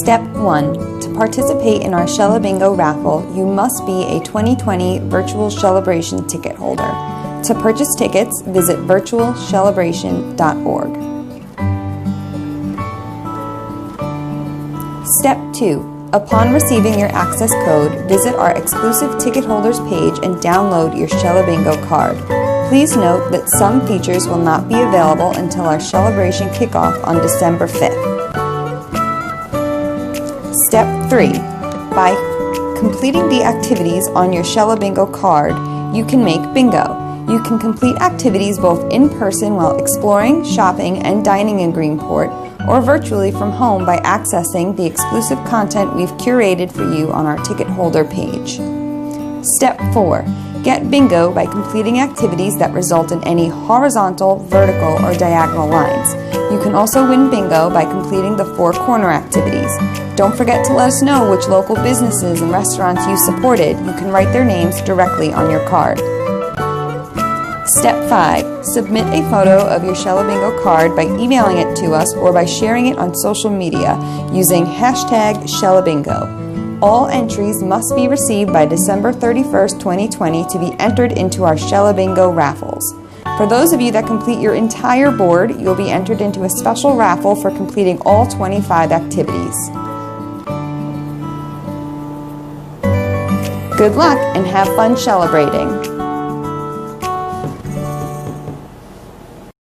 Step 1. To participate in our Shellabingo raffle, you must be a 2020 Virtual Shellabration ticket holder. To purchase tickets, visit virtualshellabration.org. Step 2. Upon receiving your access code, visit our exclusive ticket holders page and download your Shellabingo card. Please note that some features will not be available until our Shellabration kickoff on December 5th. Step 3. By completing the activities on your Shellabingo card, you can make bingo. You can complete activities both in person while exploring, shopping, and dining in Greenport, or virtually from home by accessing the exclusive content we've curated for you on our ticket holder page. Step 4. Get bingo by completing activities that result in any horizontal, vertical, or diagonal lines. You can also win bingo by completing the 4 corner activities. Don't forget to let us know which local businesses and restaurants you supported. You can write their names directly on your card. Step 5. Submit a photo of your Shellabingo card by emailing it to us or by sharing it on social media using #Shellabingo. All entries must be received by December 31st, 2020 to be entered into our Shellabingo raffles. For those of you that complete your entire board, you'll be entered into a special raffle for completing all 25 activities. Good luck and have fun celebrating!